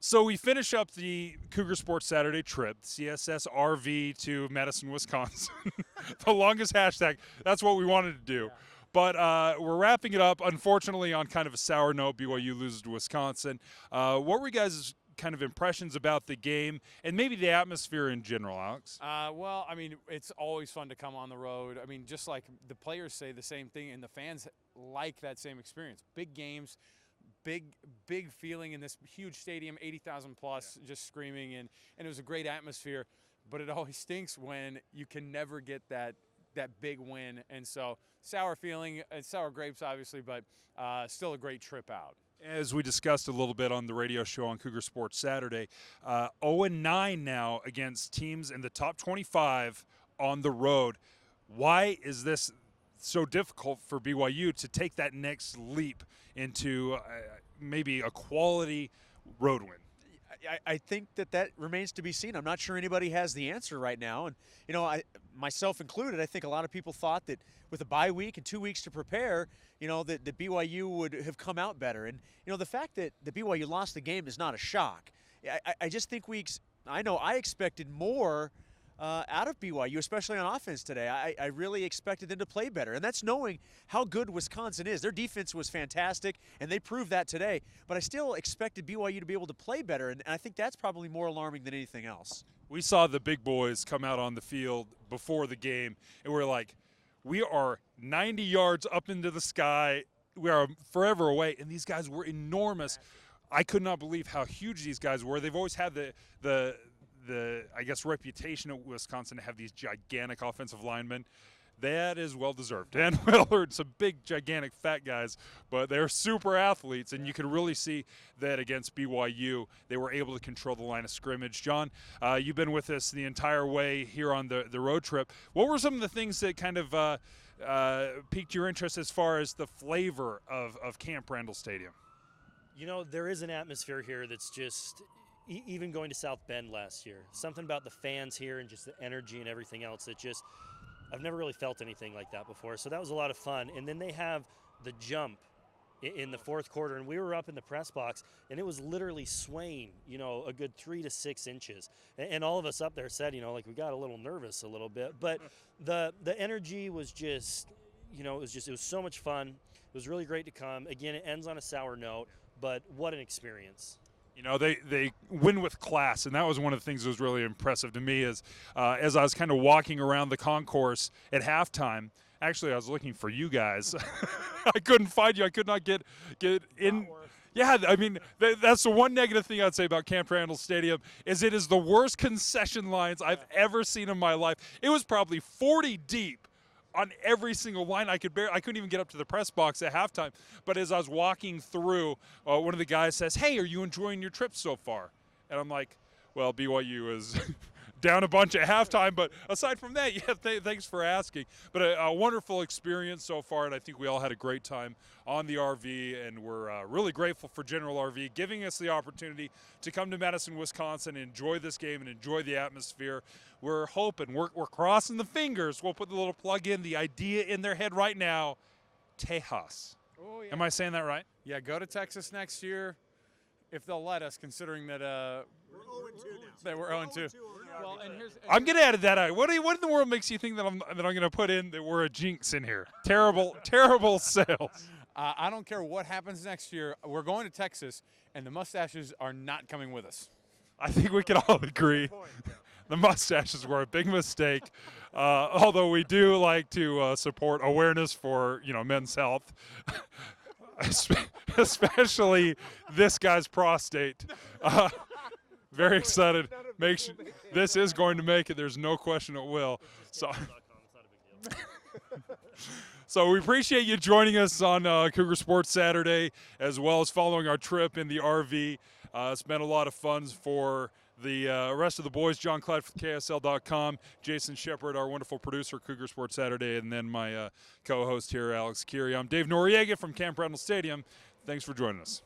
So we finish up the Cougar Sports Saturday trip, CSSRV to Madison, Wisconsin. The longest hashtag. That's what we wanted to do. Yeah. But we're wrapping it up, unfortunately, on kind of a sour note. BYU loses to Wisconsin. What were you guys' kind of impressions about the game and maybe the atmosphere in general, Alex? Well, I mean, it's always fun to come on the road. I mean, just like the players say the same thing, and the fans like that same experience. Big games, big feeling in this huge stadium, 80,000 plus, just screaming, and it was a great atmosphere. But it always stinks when you can never get that big win, and so sour feeling, sour grapes, obviously, but still a great trip out. As we discussed a little bit on the radio show on Cougar Sports Saturday, 0-9 now against teams in the top 25 on the road. Why is this so difficult for BYU to take that next leap into maybe a quality road win? I think that remains to be seen. I'm not sure anybody has the answer right now. And, you know, myself included, I think a lot of people thought that with a bye week and 2 weeks to prepare, you know, that BYU would have come out better. And, you know, the fact that the BYU lost the game is not a shock. I just think I expected more out of BYU, especially on offense today. I really expected them to play better, and that's knowing how good Wisconsin is. Their defense was fantastic, and they proved that today. But I still expected BYU to be able to play better, and I think that's probably more alarming than anything else. We saw the big boys come out on the field before the game, and we're like, we are 90 yards up into the sky. We are forever away, and these guys were enormous. I could not believe how huge these guys were. They've always had the I guess reputation of Wisconsin to have these gigantic offensive linemen. That is well deserved. Dan Willard, some big, gigantic, fat guys, but they're super athletes, and you can really see that against BYU. They were able to control the line of scrimmage. John, you've been with us the entire way here on the road trip. What were some of the things that kind of piqued your interest as far as the flavor of Camp Randall Stadium? You know, there is an atmosphere here that's just even going to South Bend last year, something about the fans here and just the energy and everything else that just, I've never really felt anything like that before. So that was a lot of fun. And then they have the jump in the fourth quarter, and we were up in the press box, and it was literally swaying, you know, a good 3 to 6 inches. And all of us up there said, you know, like we got a little nervous a little bit. But the energy was just, you know, it was so much fun. It was really great to come. Again, it ends on a sour note, but what an experience. You know, they win with class, and that was one of the things that was really impressive to me is as I was kind of walking around the concourse at halftime. Actually, I was looking for you guys. I couldn't find you. I could not get in. Yeah, I mean, that's the one negative thing I'd say about Camp Randall Stadium is it is the worst concession lines I've ever seen in my life. It was probably 40 deep on every single line. I couldn't even get up to the press box at halftime. But as I was walking through, one of the guys says, "Hey, are you enjoying your trip so far?" And I'm like, well, BYU is down a bunch at halftime, but aside from that, yeah, thanks for asking. But a wonderful experience so far, and I think we all had a great time on the RV, and we're really grateful for General RV giving us the opportunity to come to Madison, Wisconsin, and enjoy this game and enjoy the atmosphere. We're hoping, we're crossing the fingers. We'll put the little plug in, the idea in their head right now, Tejas. Oh, yeah. Am I saying that right? Yeah, go to Texas next year if they'll let us, considering that We're 0-2 now. that we're 0-2. Well, I'm going to edit that out. What in the world makes you think that I'm going to put in that we're a jinx in here? Terrible sales. I don't care what happens next year. We're going to Texas, and the mustaches are not coming with us. I think we can all agree the mustaches were a big mistake. Although we do like to support awareness for men's health, especially this guy's prostate. Very excited. Make sure this is going to make it. There's no question it will. So we appreciate you joining us on Cougar Sports Saturday, as well as following our trip in the RV. It's been a lot of fun for the rest of the boys. John Clyde from KSL.com, Jason Shepard, our wonderful producer, Cougar Sports Saturday, and then my co-host here, Alex Kirry. I'm Dave Noriega from Camp Randall Stadium. Thanks for joining us.